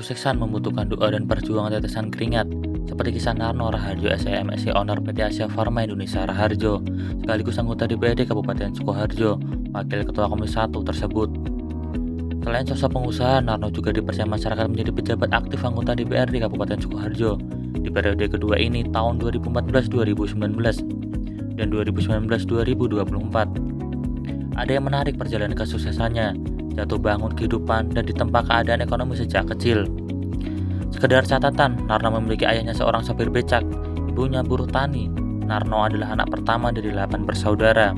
kesuksesan membutuhkan doa dan perjuangan tetesan keringat, seperti kisah Narno Raharjo SEM SE Owner PT Asia Farma Indonesia Raharjo, sekaligus anggota DPRD Kabupaten Sukoharjo, wakil ketua Komisi 1 tersebut. Selain sosok pengusaha, Narno juga dipercaya masyarakat menjadi pejabat aktif anggota DPRD Kabupaten Sukoharjo di periode kedua ini tahun 2014-2019 dan 2019-2024. Ada yang menarik perjalanan kesuksesannya, jatuh bangun kehidupan, dan ditempa keadaan ekonomi sejak kecil. Sekedar catatan, Narno memiliki ayahnya seorang sopir becak, ibunya buruh tani. Narno adalah anak pertama dari 8 bersaudara.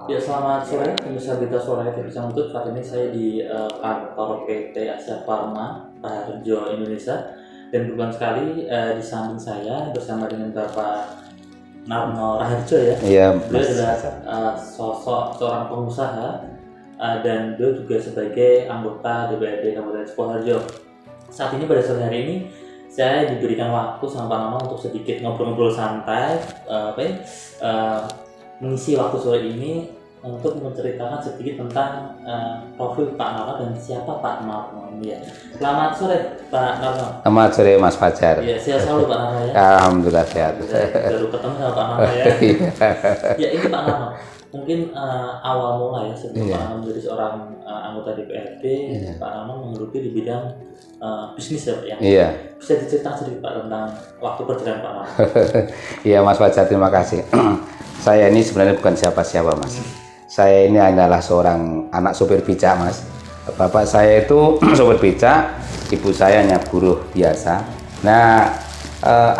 Ya, selamat sore, pemirsa berita Suara TV Sangtut. Saat ini saya di kantor PT Asia Farma Raharjo Indonesia, dan kebetulan sekali di samping saya bersama dengan Bapak Narno Raharjo ya. Iya, Beliau adalah sosok seorang pengusaha dan beliau juga sebagai anggota DPRD Kabupaten Sukoharjo. Saat ini pada sore hari ini saya diberikan waktu sama Pak Narno untuk sedikit ngobrol-ngobrol santai, mengisi waktu sore ini untuk menceritakan sedikit tentang profil Pak Narno dan siapa Pak Narno ini ya. Selamat sore Pak Narno. Selamat sore Mas Fajar. Ya, sehat selalu Pak Narno ya. Alhamdulillah sehat. Baru ketemu sama Pak Narno ya. Ya, ini Pak Narno. Mungkin awal mula ya sebelum Pak Narno menjadi seorang anggota DPRD, Pak Narno menggeluti di bidang bisnis ya Pak ya. Iya. Bisa diceritakan sedikit Pak tentang waktu perjalanan Pak Narno. Iya Mas Fajar, terima kasih. Saya ini sebenarnya bukan siapa-siapa Mas. Saya ini adalah seorang anak sopir becak Mas. Bapak saya itu sopir becak, ibu saya hanya buruh biasa. Nah,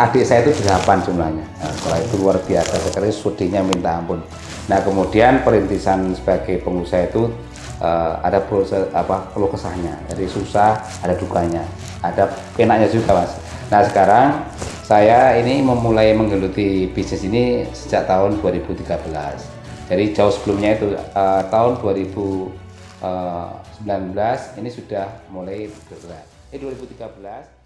adik saya itu 8 jumlahnya. Nah, setelah itu luar biasa sekali, studinya minta ampun. Nah, kemudian perintisan sebagai pengusaha itu ada proses keluh kesahnya. Jadi susah, ada dukanya, ada enaknya juga Mas. Nah, sekarang saya ini memulai menggeluti bisnis ini sejak tahun 2013. Jadi jauh sebelumnya itu tahun 2019 ini sudah mulai bergerak. 2013.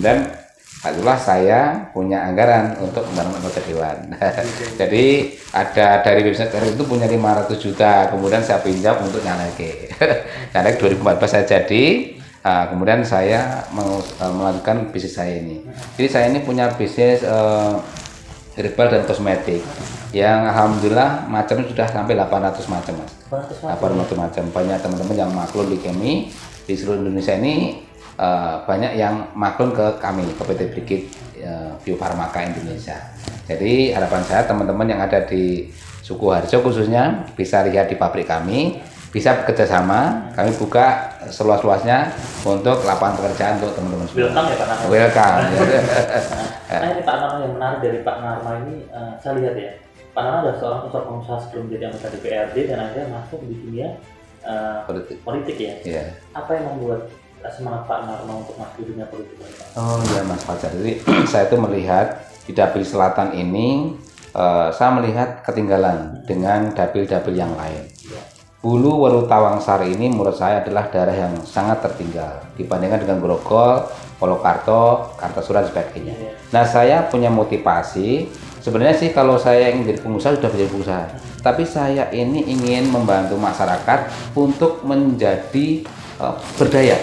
Dan itulah saya punya anggaran untuk membangun anggota dewan. Jadi ada dari website itu punya 500 juta, kemudian saya pinjam untuk nyalek. Nyalek 2014 saya jadi, kemudian saya melanjutkan bisnis saya ini. Jadi saya ini punya bisnis herbal dan kosmetik yang alhamdulillah macamnya sudah sampai 800 macam Mas. 800 macam. Banyak teman-teman yang maklum di kami di seluruh Indonesia ini. Banyak yang maklum ke kami, ke PT Brigit Bio Farmaka Indonesia. Jadi harapan saya teman-teman yang ada di Sukoharjo khususnya bisa lihat di pabrik kami, bisa bekerja sama, kami buka seluas-luasnya untuk lapangan pekerjaan untuk teman-teman semua. Welcome ya Pak Narno. Welcome. Nah, ini Pak Narno yang menarik dari Pak Narno ini, saya lihat ya, Pak Narno adalah seorang sosok pengusaha sebelum menjadi anggota DPRD dan akhirnya masuk di dunia politik ya. Yeah. Apa yang membuat semangat Pak Narno untuk masuk di dunia politik? Oh iya Mas Fajar, jadi saya itu melihat di Dapil Selatan ini saya melihat ketinggalan dengan dapil-dapil yang lain. Hulu Waru Tawangsari ini menurut saya adalah daerah yang sangat tertinggal dibandingkan dengan Grogol, Polokarto, Kartasura dan sebagainya. Nah, saya punya motivasi sebenarnya sih kalau saya ingin jadi pengusaha sudah menjadi pengusaha, tapi saya ini ingin membantu masyarakat untuk menjadi berdaya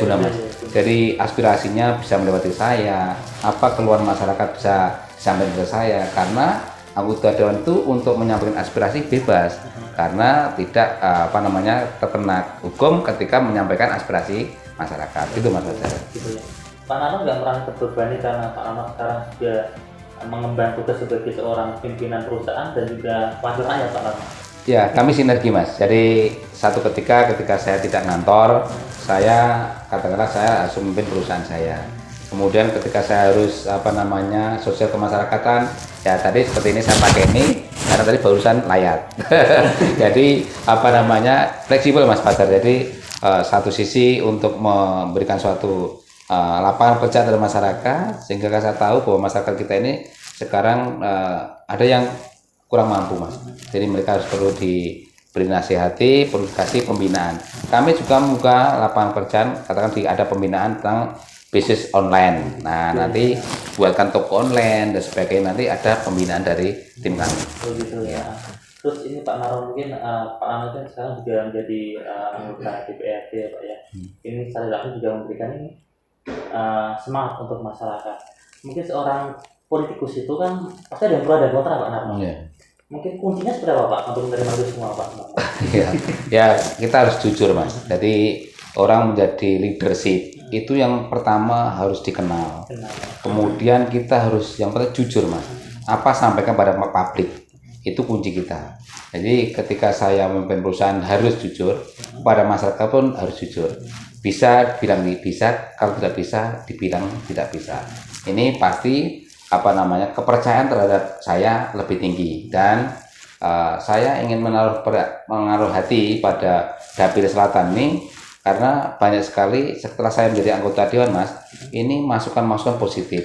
guna Mas. Jadi aspirasinya bisa melewati saya, apa keluhan masyarakat bisa sampai ke saya, karena anggota dewan itu untuk menyampaikan aspirasi bebas karena tidak terkena hukum ketika menyampaikan aspirasi masyarakat. Itu Mas Fajar. Gitu ya. Pak Narno nggak merasa terbebani karena Pak Narno sekarang sudah mengemban tugas sebagai seorang pimpinan perusahaan dan juga wakil rakyat Pak Narno. Ya, kami sinergi Mas. Jadi satu ketika saya tidak ngantor, saya katakanlah saya harus memimpin perusahaan saya. Kemudian ketika saya harus sosial kemasyarakatan, ya tadi seperti ini saya pakai ini karena tadi barusan layar. Jadi fleksibel Mas Fajar. Jadi satu sisi untuk memberikan suatu lapangan kerja dari masyarakat, sehingga saya tahu bahwa masyarakat kita ini sekarang ada yang kurang mampu, Mas. Jadi mereka harus perlu diberi nasihati, perlu dikasih pembinaan. Kami juga membuka lapangan pekerjaan, katakan ada pembinaan tentang bisnis online. Nah, nanti buatkan toko online dan sebagainya, nanti ada pembinaan dari tim kami. Oh gitu ya. Terus ini Pak Naro, mungkin Pak Naro kan sekarang juga menjadi anggota DPRD ya Pak ya. Ini secara langsung juga memberikan ini semangat untuk masyarakat. Mungkin seorang politikus itu kan pasti ada yang pro ada yang kontra Pak Naro. Mungkin kuncinya seperti apa Pak untuk menerima itu semua Pak? Ya, kita harus jujur, Mas. Jadi orang menjadi leadership itu yang pertama harus dikenal. Kemudian kita harus yang penting jujur, Mas. Apa sampaikan pada publik itu kunci kita. Jadi ketika saya memimpin perusahaan harus jujur, pada masyarakat pun harus jujur. Bisa bilang bisa, kalau tidak bisa dibilang tidak bisa. Ini pasti kepercayaan terhadap saya lebih tinggi, dan saya ingin menaruh hati pada Dapil Selatan ini karena banyak sekali setelah saya menjadi anggota dewan, Mas, ini masukan-masukan positif.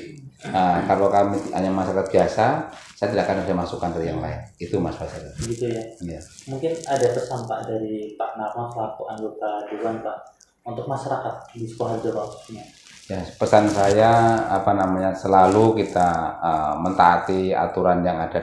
Kalau kami hanya masyarakat biasa, saya tidak akan ada masukan dari yang lain. Itu Mas Faisal. Gitu ya. Ya. Mungkin ada pesan Pak dari Pak Narno selaku anggota dewan Pak untuk masyarakat di Sukoharjo khususnya. Ya, pesan saya selalu kita mentaati aturan yang ada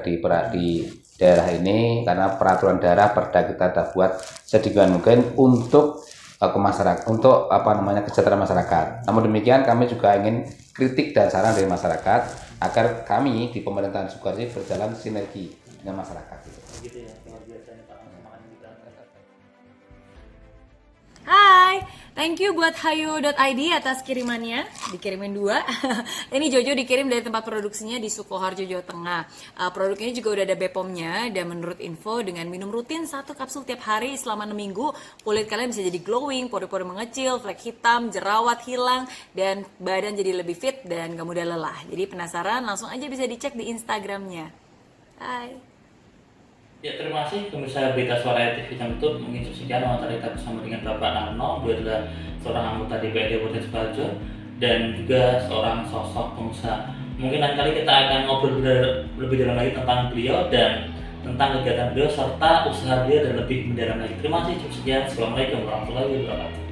di daerah ini, karena peraturan daerah perda kita ada buat sedikit mungkin untuk ke masyarakat, untuk kesejahteraan masyarakat. Namun demikian kami juga ingin kritik dan saran dari masyarakat agar kami di pemerintahan Sukoharjo berjalan sinergi dengan masyarakat. Gitu ya, luar biasa nih Pak. Hai, thank you buat hayu.id atas kirimannya, dikirimin 2. Ini Jojo dikirim dari tempat produksinya di Sukoharjo, Jawa Tengah. Produk ini juga udah ada BPOM-nya, dan menurut info dengan minum rutin 1 kapsul tiap hari selama 6 minggu, kulit kalian bisa jadi glowing, pori-pori mengecil, flek hitam, jerawat hilang, dan badan jadi lebih fit dan gak mudah lelah. Jadi penasaran, langsung aja bisa dicek di Instagramnya. Hai. Ya, terima kasih pemirsa Berita Suara TV YouTube. Mungkin sekian wawancara kita bersama dengan Bapak Narno. Beliau adalah seorang anggota DPRD Kabupaten Sukoharjo dan juga seorang sosok pengusaha. Mungkin lain kali kita akan ngobrol lebih dalam lagi tentang beliau dan tentang kegiatan beliau serta usaha beliau dan lebih mendalam lagi. Terima kasih, cukup sekian. Assalamualaikum warahmatullahi wabarakatuh.